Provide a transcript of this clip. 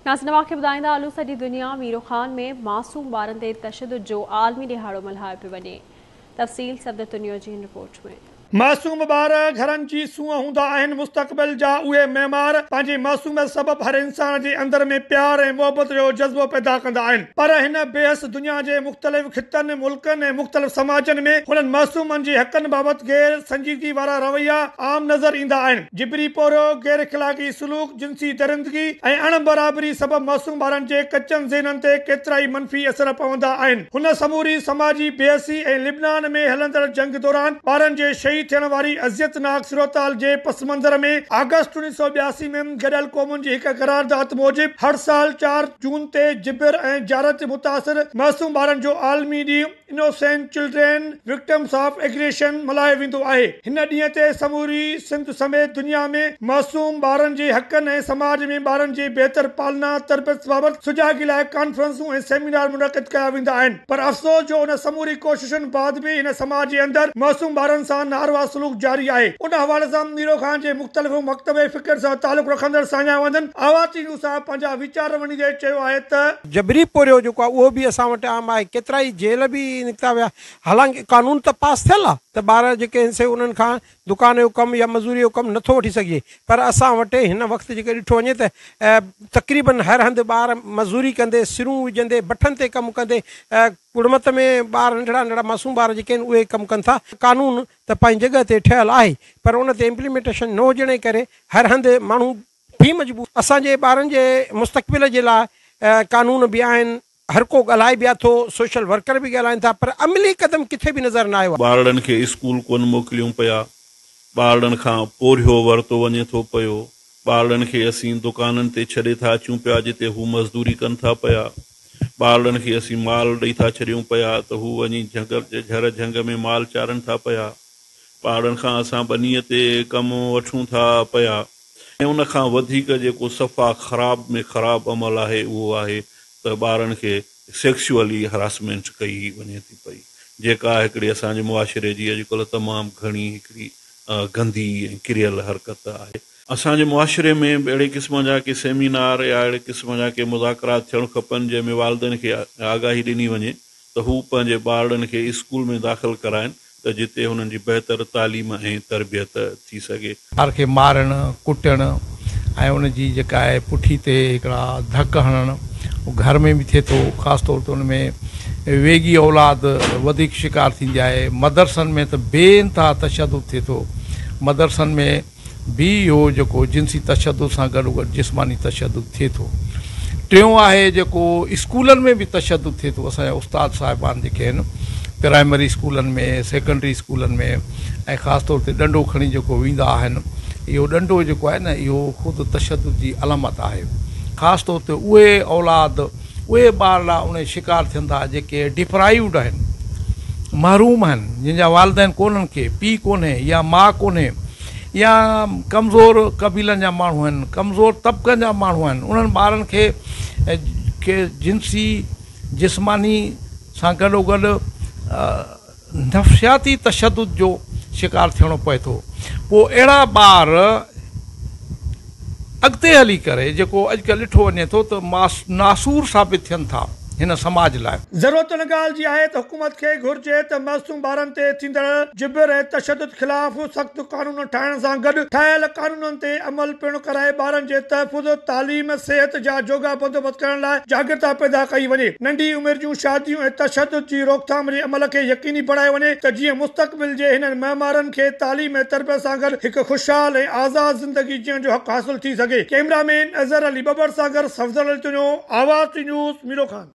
नाज़रीन खे ॿुधाईंदा हलूं सॼी दुनिया मीरो खान में मासूम ॿारनि ते तशद्दुद जो आलमी ॾिहाड़ो मल्हायो पियो वञे। तफ़सील सदत दुनिया जी रिपोर्ट में। मासूम ॿार घरनि जी सूंह हूंदा आहिनि। मुस्तक़बिल जा उहे मेमार पंहिंजी मासूमियत सबबि हर इंसान जे अंदर में प्यार ऐं मोहबत जो जज़्बो पैदा कंदा आहिनि। पर हिन बेहस दुनिया जे मुख़्तलिफ़ ख़ितनि, मुल्कनि ऐं मुख़्तलिफ़ समाजनि में हुननि मासूमनि जे हक़नि बाबति गैर संजीदगी वारा रवैया आम नज़र ईंदा आहिनि। जिबरी पोरो, गैर इख़लाक़ी सलूक, जिनसी दरिंदगी ऐं अण बराबरी सबबि मासूम ॿारनि जे कचनि ज़हननि ते केतिरा ई मनफ़ी असर पवंदा आहिनि। हुन समूरी समाजी बेहसी ऐं लिबनान में हलंदड़ जंग दौरान ॿारनि जे शहीद थियण वारी अज़ियतनाक सूरताल जे पस मंज़र में अगस्त 1982 में गॾियल क़ौमुनि जी हिक क़रारदाद मूजिब हर साल 4 जून ते जिबिर ऐं जारत मुतासिर मासूम ॿारनि जो आलमी ॾींहुं innocent children victims of aggression मल्हायो वेंदो आहे। हिन ॾींहं ते समूरी सिंध समेत दुनिया में मासूम ॿारनि जे हक़नि ऐं समाज में ॿारनि जे बहितर पालना तरबियत बाबति सुजाॻी लाइ कॉन्फ्रेंसूं ऐं सेमिनार मुनक़िद कया वेंदा आहिनि। पर अफ़सोस जो उन समूरी कोशिशुनि बैदि बि हिन समाज जे अंदरि मासूम ॿारनि सां नारवा सलूक जारी आहे। उन हवाले सां मीरो खान जे मुख़्तलिफ़ मकतब फ़िक्र सां तालुक़ रखंदड़ साञा वंदन आवाज़ी न्यूज़ सां पंहिंजा वीचार वंडींदे चयो आहे त जबरी पोरियो जेको आहे उहो बि असां वटि आम आहे। केतिरा ई जेल बि निकिता विया। हालांकि कानून त पास थियल आहे त ॿार जेके आहिनि उन्हनि खां दुकान जो कमु या मज़ूरी जो कमु नथो वठी सघे। पर असां वटि हिन वक़्तु जेके ॾिठो वञे त तक़रीबन हर हंधि ॿार मज़ूरी कंदे, सिरूं विझंदे, भठनि ते कमु कंदे, कुड़मत में ॿार नंढड़ा नंढड़ा मासूम ॿार जेके आहिनि उहे कमु कनि था। कानून त पंहिंजी जॻह ते ठहियलु आहे पर उन ते इम्प्लीमेंटेशन न हुजण जे करे हर हंधि माण्हू बि मजबूर। असांजे ॿारनि जे मुस्तक़बिल जे लाइ कानून बि आहिनि, हर को ॻाल्हाए बि थो, सोशल वर्कर बि ॻाल्हाइनि था, पर अमली कदम किथे बि नज़र न आयो। ॿारनि खे स्कूल कोन मोकिलियूं पिया, ॿारनि खां पोरियो वरितो वञे थो पियो, ॿारनि खे असीं दुकाननि ते छॾे था अचूं पिया जिते हू मज़दूरी कनि था पिया, ॿारनि खे असीं माल ॾेई था छॾियूं पिया त हू वञी झर झंग में माल चारनि था पिया, ॿारनि खां असां बनीअ ते कमु वठूं था पिया। ऐं उन खां वधीक जेको सफ़ा ख़राब में ख़राबु अमल आहे उहो आहे त ॿारनि खे सेक्शुअली हरासमेंट कई वञे थी पई, जेका हिकिड़ी असांजे मुआशिरे जी अॼुकल्ह तमामु घणी हिकिड़ी गंदी ऐं किरियल हरकत आहे। असांजे मुआशिरे में अहिड़े क़िस्म जा के सेमिनार या अहिड़े क़िस्म जा के मुज़ाकरात थियणु खपनि जंहिंमें वालिदनि खे आगाही ॾिनी वञे त हू पंहिंजे ॿारनि खे स्कूल में दाख़िल कराइनि त जिते हुननि जी बहितर तालीम ऐं तरबियत थी सघे। ॿार खे मारणु, कुटणु ऐं उनजी जेका आहे पुठी ते हिकिड़ा धक हणणु घर में बि थिए थो। ख़ासि तौर ते उन में वेगी औलाद वधीक शिकार थींदी आहे। मदरसनि में त बेइंतिहा तशदुद थिए थो। मदरसनि में बि इहो जेको जिन्सी तशदुद सां गॾोगॾु जिस्मानी तशदुद थिए थो। टियों आहे जेको स्कूलनि में बि तशदुद थिए थो। असांजा उस्ताद साहिबान जेके आहिनि प्राइमरी स्कूलनि में, सेकेंडरी स्कूलनि में ऐं ख़ासि तौर ते ॾंडो खणी जेको वेंदा आहिनि, इहो ॾंडो जेको आहे न इहो ख़ुदि तशदुद जी अलामत आहे। ख़ासि तौर ते उहे औलाद, उहे ॿार उन शिकार थियनि था जेके डिप्राइव्ड आहिनि, महरूम आहिनि, जंहिंजा वालिदैन कोन्हनि खे, पीउ कोन्हे या माउ कोन्हे, या कमज़ोर क़बीलनि जा माण्हू आहिनि, कमज़ोर तबिक़नि जा माण्हू आहिनि। उन्हनि ॿारनि खे जिन्सी जिस्मानी सां गॾोगॾु नफ़सियाती तशदुद जो शिकार थियणो पए थो। पोइ अहिड़ा ॿार अॻिते हली करे जेको अॼुकल्ह ॾिठो वञे थो त नासूर साबित थियनि था हिन समाज लाइ। ज़रूरत इन ॻाल्हि जी आहे त हुकूमत खे घुर्जे त मासूम ॿारनि ते थींदड़ जिबिर ऐं तशदुद ख़िलाफ़ सख़्तु कानून ठाहिण सां गॾु ठहियल कानूननि ते अमल पिणु कराए ॿारनि जे तहफ़ुज़, तालीम, सिहत जा जोगा बंदोबस्त करण लाइ जागरूकता पैदा कई वञे। नंढी उमिरि जूं शादियूं ऐं तशदुद जी रोकथाम जे अमल खे यकीनी बणायो वञे त जीअं मुस्तक़बिल जे हिननि महिमारनि खे तालीम ऐं तरबियत सां गॾु हिकु ख़ुशहाल ऐं आज़ाद ज़िंदगी जीअण जो हक़ हासिल थी सघे। कैमरामैन अज़हर अली बबर सां गॾु सफदर अली तुंहिंजो आवाज़ न्यूज़ मीरो खान।